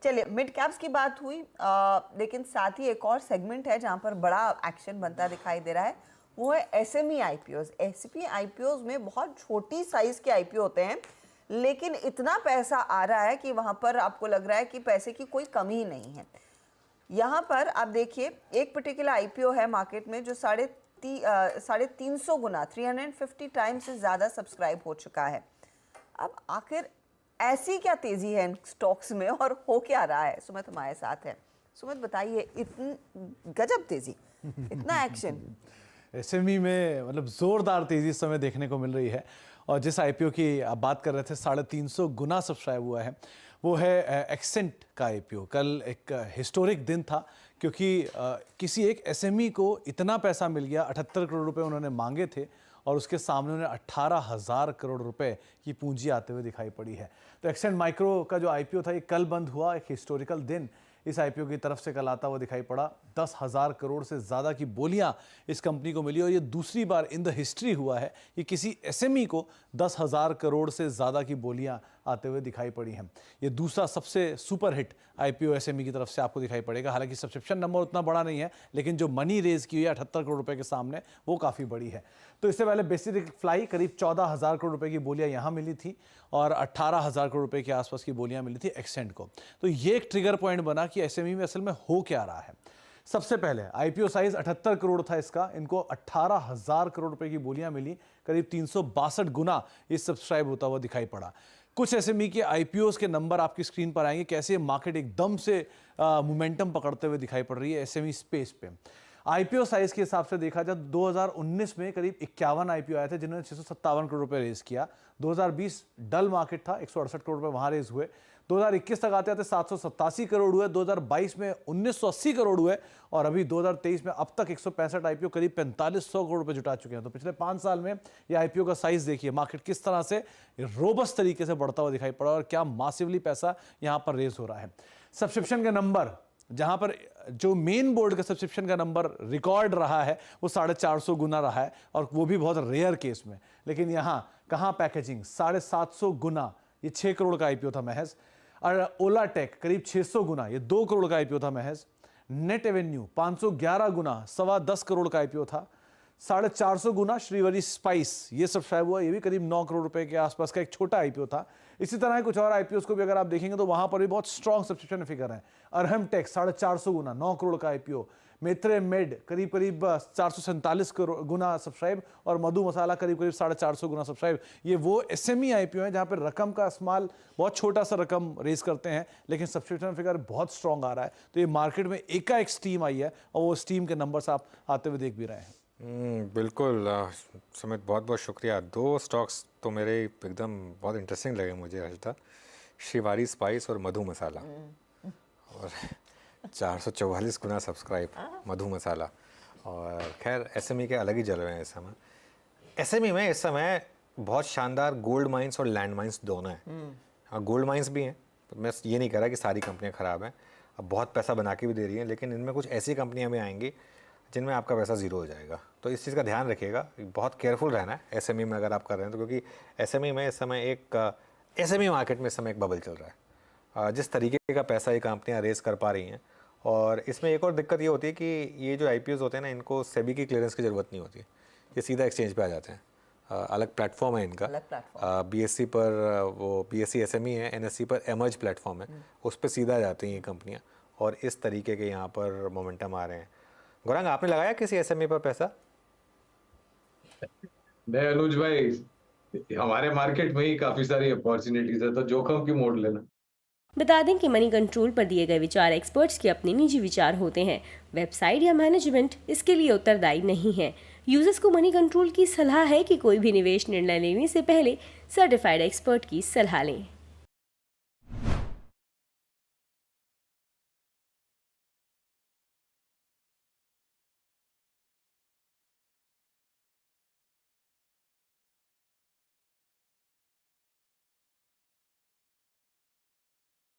चलिए, mid caps की बात हुई, लेकिन साथ ही एक और सेगमेंट है जहां पर बड़ा एक्शन बनता दिखाई दे रहा है, वो है एसएमई आईपीओज। एसएमई आईपीओज में बहुत छोटी साइज के आईपीओ होते हैं, लेकिन इतना पैसा आ रहा है कि वहां पर आपको लग रहा है कि पैसे की कोई कमी ही नहीं है। यहाँ पर आप देखिए, एक पर्टिकुलर आईपीओ है मार्केट में जो 350 गुना 350 टाइम्स से ज़्यादा सब्सक्राइब हो चुका है। अब आखिर ऐसी क्या तेज़ी है इन स्टॉक्स में और हो क्या रहा है? सुमित हमारे साथ है। सुमित, बताइए, इतनी गजब तेज़ी, इतना एक्शन। एसएमई में मतलब जोरदार तेजी इस समय देखने को मिल रही है। और जिस आईपीओ की आप बात कर रहे थे 350 गुना सब्सक्राइब हुआ है, वो है एक्सेंट का आईपीओ। कल एक हिस्टोरिक दिन था क्योंकि किसी एक एसएमई को इतना पैसा मिल गया। 78 करोड़ रुपए उन्होंने मांगे थे और उसके सामने उन्हें 18,000 करोड़ रुपए की पूंजी आते हुए दिखाई पड़ी है। तो एक्सेंट माइक्रो का जो आईपीओ था ये कल बंद हुआ। एक हिस्टोरिकल दिन इस आईपीओ की तरफ से कल आता हुआ दिखाई पड़ा। 10,000 करोड़ से ज़्यादा की बोलियां इस कंपनी को मिली और ये दूसरी बार इन द हिस्ट्री हुआ है कि किसी एसएमई को 10,000 करोड़ से ज़्यादा की बोलियां आते हुए दिखाई पड़ी हैं। ये दूसरा सबसे सुपर हिट आईपीओ एसएमई की तरफ से आपको दिखाई पड़ेगा। हालांकि सब्सक्रिप्शन नंबर उतना बड़ा नहीं है, लेकिन जो मनी रेज की हुई है 78 करोड़ रुपए के सामने, वो काफ़ी बड़ी है। तो इससे पहले बेसिक फ्लाई करीब 14,000 करोड़ रुपए की बोलियां यहाँ मिली थी और 18,000 करोड़ रुपए के आसपास की बोलियां मिली थी एक्सेंट को। तो ये एक ट्रिगर पॉइंट बना कि एसएमई में असल में हो क्या रहा है। सबसे पहले आईपीओ साइज 78 करोड़ था इसका, इनको 18,000 करोड़ रुपए की बोलियां मिली। करीब 362 गुना इस सब्सक्राइब होता हुआ दिखाई पड़ा। कुछ एसएमई के आईपीओस के नंबर आपकी स्क्रीन पर आएंगे, कैसे मार्केट एकदम से मोमेंटम पकड़ते हुए दिखाई पड़ रही है एसएमई स्पेस पे। आईपीओ साइज के हिसाब से देखा जाए 2019 में करीब 51 आईपीओ आए थे जिन्होंने 657 करोड़ रुपए रेज किया। 2020 डल मार्केट था, 168 करोड़ रुपए वहां रेज हुए। 2021 तक आते आते 787 करोड़ हुए। 2022 में 1980 करोड़ हुए और अभी 2023 में अब तक 165 आईपीओ करीब 4500 करोड़ रुपए जुटा चुके हैं। तो पिछले 5 साल में ये आईपीओ का साइज देखिए, मार्केट किस तरह से रोबस्ट तरीके से बढ़ता हुआ दिखाई पड़ा और क्या मासिवली पैसा यहां पर रेज हो रहा है। सब्सक्रिप्शन का नंबर, जहां पर जो मेन बोर्ड का सब्सक्रिप्शन का नंबर रिकॉर्ड रहा है वो 450 गुना रहा है और वो भी बहुत रेयर केस में। लेकिन यहां कहां पैकेजिंग 750 गुना, ये 6 करोड़ का आईपीओ था महज। और ओला टेक करीब 600 गुना, ये 2 करोड़ का आईपीओ था महज। नेट एवेन्यू 511 गुना, 10.25 करोड़ का आईपीओ था। 450 गुना श्रीवरी स्पाइस, ये सब्सक्राइब हुआ, ये भी करीब 9 करोड़ रुपए के आसपास का एक छोटा आईपीओ था। इसी तरह कुछ और आईपीओस को भी अगर आप देखेंगे तो वहां पर भी बहुत स्ट्रॉन्ग सब्सक्रिप्शन फिगर है। अरहम टेक 450 गुना, 9 करोड़ का आईपीओ। मेत्रे मेड करीब 447 गुना सब्सक्राइब और मधु मसाला करीब 450 गुना सब्सक्राइब। ये वो एसएमई आईपीओ है जहां पर रकम का इस्तेमाल बहुत छोटा सा रकम रेज करते हैं, लेकिन सब्सक्रिप्शन फिगर बहुत स्ट्रॉन्ग आ रहा है। तो ये मार्केट में एकाएक स्टीम आई है और वो स्टीम के नंबर्स आप आते हुए देख भी रहे हैं। बिल्कुल सुमित, बहुत बहुत शुक्रिया। 2 स्टॉक्स तो मेरे एकदम बहुत इंटरेस्टिंग लगे मुझे हर्षिता, श्रीवारी स्पाइस और मधु मसाला। और 444 गुना सब्सक्राइब मधु मसाला। और खैर एसएमई के अलग ही जलवे हैं इस समय। एसएमई में इस समय बहुत शानदार गोल्ड माइंस और लैंड माइंस दोनों हैं। हाँ, गोल्ड माइंस भी हैं, तो मैं ये नहीं कह रहा कि सारी कंपनियां ख़राब हैं, अब बहुत पैसा बना के भी दे रही हैं, लेकिन इनमें कुछ ऐसी कंपनियां भी आएंगी जिनमें आपका पैसा ज़ीरो हो जाएगा। तो इस चीज़ का ध्यान रखिएगा, बहुत केयरफुल रहना है एसएमई में अगर आप कर रहे हैं तो, क्योंकि एसएमई में इस समय एसएमई मार्केट में इस समय एक बबल चल रहा है। जिस तरीके का पैसा ये कंपनियां रेस कर पा रही हैं, और इसमें एक और दिक्कत ये होती है कि ये जो आईपीओस होते हैं ना, इनको सेबी की क्लियरेंस की ज़रूरत नहीं होती, ये सीधा एक्सचेंज पे आ जाते हैं। अलग प्लेटफॉर्म है इनका, बीएससी पर वो बीएससी एसएमई है, एनएससी पर एमर्ज प्लेटफॉर्म है, उस पर सीधा जाती हैं ये कंपनियाँ और इस तरीके के यहाँ पर मोमेंटम आ रहे हैं। गौरांग, आपने लगाया किसी एसएमई पर पैसा? नहीं अनुज भाई, हमारे मार्केट में ही काफी सारी अपॉर्चुनिटीज है, तो जोखिम क्यों मोड़ लेना। बता दें कि मनी कंट्रोल पर दिए गए विचार एक्सपर्ट्स के अपने निजी विचार होते हैं। वेबसाइट या मैनेजमेंट इसके लिए उत्तरदायी नहीं है। यूजर्स को मनी कंट्रोल की सलाह है कि कोई भी निवेश निर्णय लेने से पहले सर्टिफाइड एक्सपर्ट की सलाह लें।